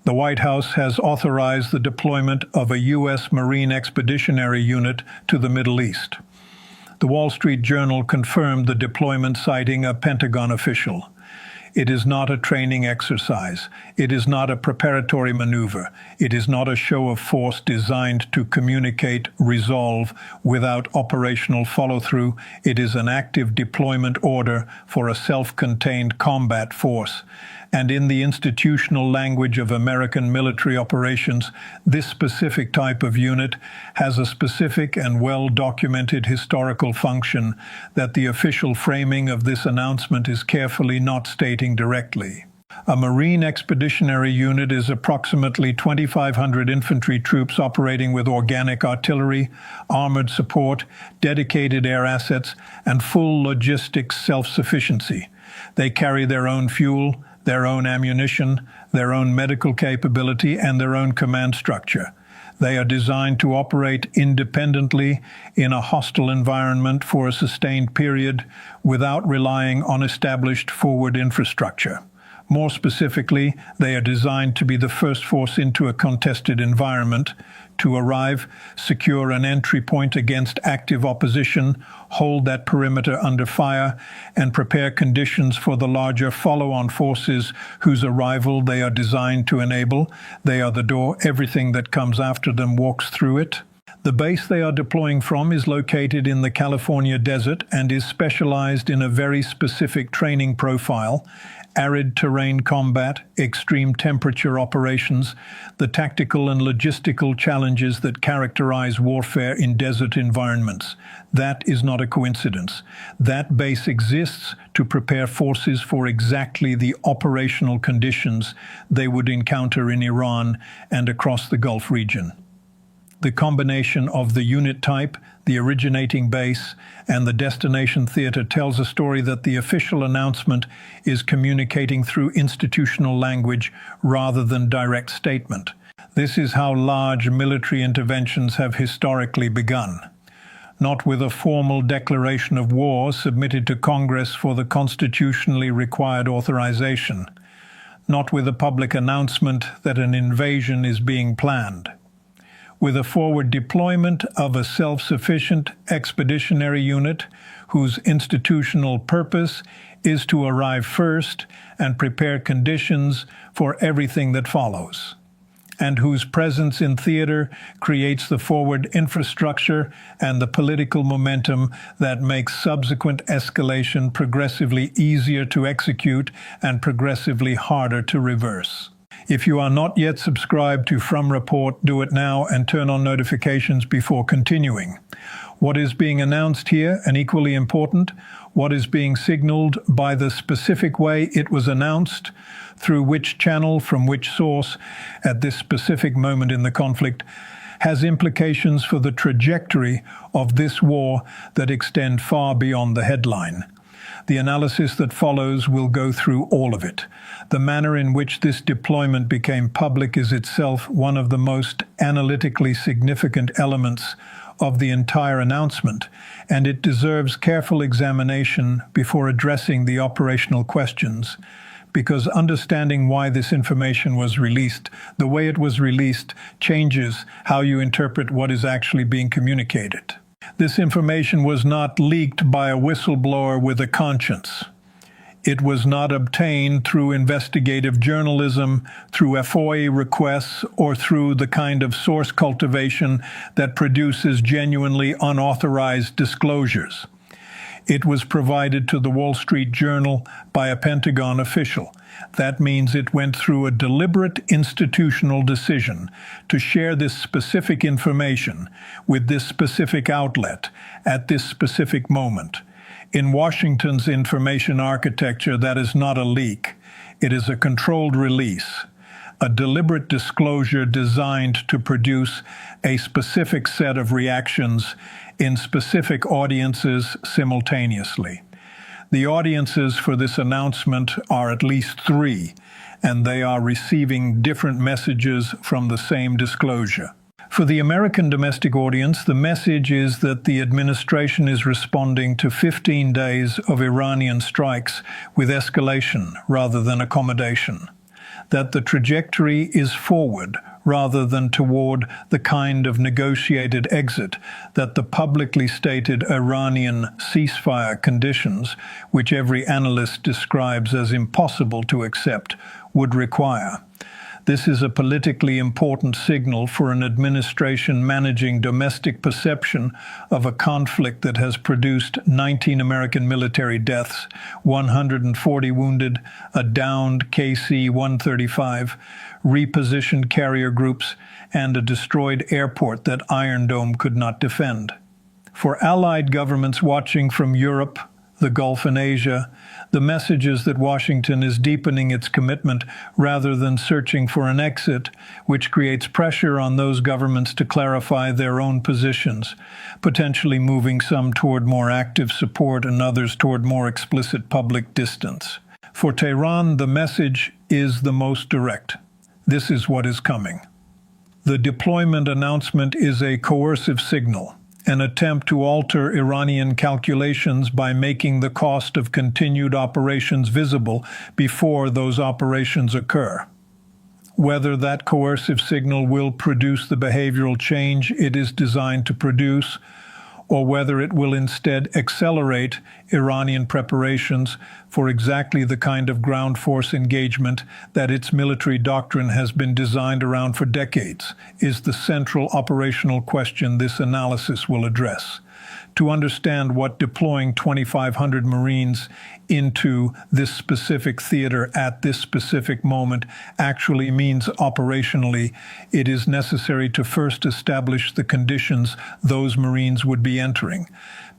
The White House has authorized the deployment of a U.S. Marine Expeditionary Unit to the Middle East. The Wall Street Journal confirmed the deployment, citing a Pentagon official. It is not a training exercise. It is not a preparatory maneuver. It is not a show of force designed to communicate resolve without operational follow-through. It is an active deployment order for a self-contained combat force. And in the institutional language of American military operations, this specific type of unit has a specific and well-documented historical function that the official framing of this announcement is carefully not stating directly. A Marine Expeditionary Unit is approximately 2,500 infantry troops operating with organic artillery, armored support, dedicated air assets, and full logistics self-sufficiency. They carry their own fuel, their own ammunition, their own medical capability, and their own command structure. They are designed to operate independently in a hostile environment for a sustained period without relying on established forward infrastructure. More specifically, they are designed to be the first force into a contested environment, to arrive, secure an entry point against active opposition, hold that perimeter under fire, and prepare conditions for the larger follow-on forces whose arrival they are designed to enable. They are the door. Everything that comes after them walks through it. The base they are deploying from is located in the California desert and is specialized in a very specific training profile: arid terrain combat, extreme temperature operations, the tactical and logistical challenges that characterize warfare in desert environments. That is not a coincidence. That base exists to prepare forces for exactly the operational conditions they would encounter in Iran and across the Gulf region. The combination of the unit type, the originating base, and the destination theater tells a story that the official announcement is communicating through institutional language rather than direct statement. This is how large military interventions have historically begun. Not with a formal declaration of war submitted to Congress for the constitutionally required authorization. Not with a public announcement that an invasion is being planned. With a forward deployment of a self-sufficient expeditionary unit whose institutional purpose is to arrive first and prepare conditions for everything that follows, and whose presence in theater creates the forward infrastructure and the political momentum that makes subsequent escalation progressively easier to execute and progressively harder to reverse. If you are not yet subscribed to FRUM Report, do it now and turn on notifications before continuing. What is being announced here, and equally important, what is being signaled by the specific way it was announced, through which channel, from which source, at this specific moment in the conflict, has implications for the trajectory of this war that extend far beyond the headline. The analysis that follows will go through all of it. The manner in which this deployment became public is itself one of the most analytically significant elements of the entire announcement, and it deserves careful examination before addressing the operational questions, because understanding why this information was released, the way it was released, changes how you interpret what is actually being communicated. This information was not leaked by a whistleblower with a conscience. It was not obtained through investigative journalism, through FOIA requests, or through the kind of source cultivation that produces genuinely unauthorized disclosures. It was provided to the Wall Street Journal by a Pentagon official. That means it went through a deliberate institutional decision to share this specific information with this specific outlet at this specific moment. In Washington's information architecture, that is not a leak. It is a controlled release, a deliberate disclosure designed to produce a specific set of reactions in specific audiences simultaneously. The audiences for this announcement are at least three, and they are receiving different messages from the same disclosure. For the American domestic audience, the message is that the administration is responding to 15 days of Iranian strikes with escalation rather than accommodation. that the trajectory is forward rather than toward the kind of negotiated exit that the publicly stated Iranian ceasefire conditions, which every analyst describes as impossible to accept, would require. This is a politically important signal for an administration managing domestic perception of a conflict that has produced 19 American military deaths, 140 wounded, a downed KC-135, repositioned carrier groups, and a destroyed airport that Iron Dome could not defend. For allied governments watching from Europe, the Gulf, and Asia, the message is that Washington is deepening its commitment rather than searching for an exit, which creates pressure on those governments to clarify their own positions, potentially moving some toward more active support and others toward more explicit public distance. For Tehran, the message is the most direct. This is what is coming. The deployment announcement is a coercive signal, an attempt to alter Iranian calculations by making the cost of continued operations visible before those operations occur. Whether that coercive signal will produce the behavioral change it is designed to produce, or whether it will instead accelerate Iranian preparations for exactly the kind of ground force engagement that its military doctrine has been designed around for decades, is the central operational question this analysis will address. To understand what deploying 2,500 Marines into this specific theater at this specific moment actually means operationally, it is necessary to first establish the conditions those Marines would be entering,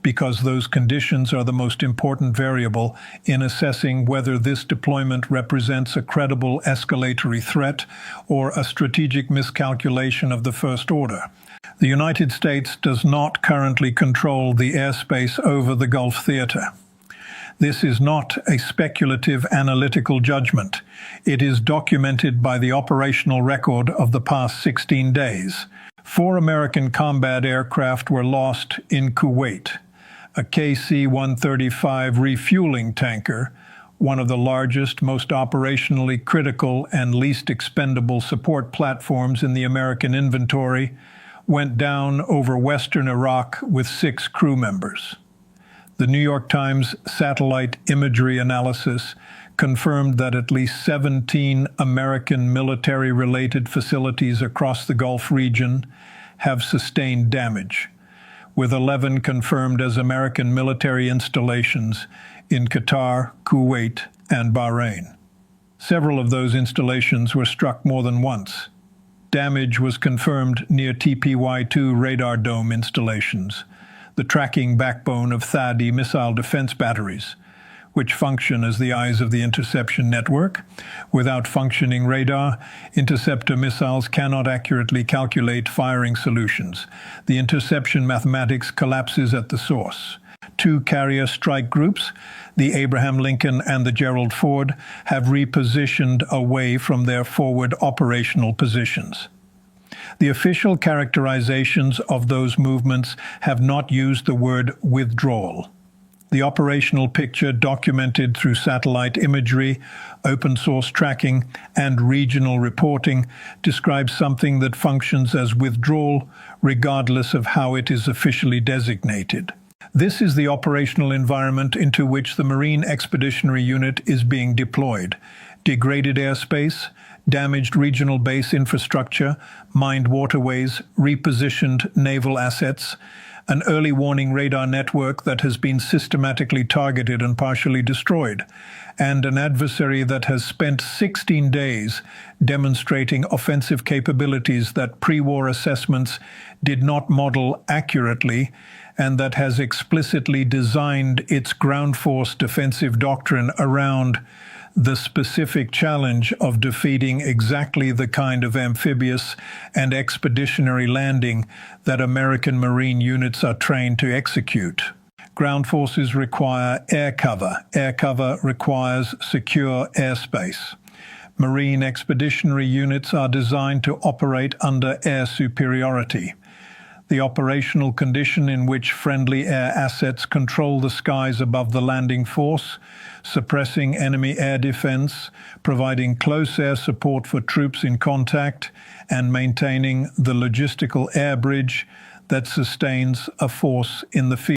because those conditions are the most important variable in assessing whether this deployment represents a credible escalatory threat or a strategic miscalculation of the first order. The United States does not currently control the airspace over the Gulf theater. This is not a speculative analytical judgment. It is documented by the operational record of the past 16 days. 4 American combat aircraft were lost in Kuwait. A KC-135 refueling tanker, one of the largest, most operationally critical, and least expendable support platforms in the American inventory, went down over western Iraq with 6 crew members. The New York Times satellite imagery analysis confirmed that at least 17 American military-related facilities across the Gulf region have sustained damage, with 11 confirmed as American military installations in Qatar, Kuwait, and Bahrain. Several of those installations were struck more than once. Damage was confirmed near TPY-2 radar dome installations, the tracking backbone of THAAD missile defense batteries, which function as the eyes of the interception network. Without functioning radar, interceptor missiles cannot accurately calculate firing solutions. The interception mathematics collapses at the source. 2 carrier strike groups, the Abraham Lincoln and the Gerald Ford, have repositioned away from their forward operational positions. The official characterizations of those movements have not used the word withdrawal. The operational picture, documented through satellite imagery, open-source tracking, and regional reporting, describes something that functions as withdrawal regardless of how it is officially designated. This is the operational environment into which the Marine Expeditionary Unit is being deployed. Degraded airspace, damaged regional base infrastructure, mined waterways, repositioned naval assets, an early warning radar network that has been systematically targeted and partially destroyed, and an adversary that has spent 16 days demonstrating offensive capabilities that pre-war assessments did not model accurately, and that has explicitly designed its ground force defensive doctrine around the specific challenge of defeating exactly the kind of amphibious and expeditionary landing that American Marine units are trained to execute. Ground forces require air cover. Air cover requires secure airspace. Marine expeditionary units are designed to operate under air superiority. the operational condition in which friendly air assets control the skies above the landing force, suppressing enemy air defense, providing close air support for troops in contact, and maintaining the logistical air bridge that sustains a force in the field.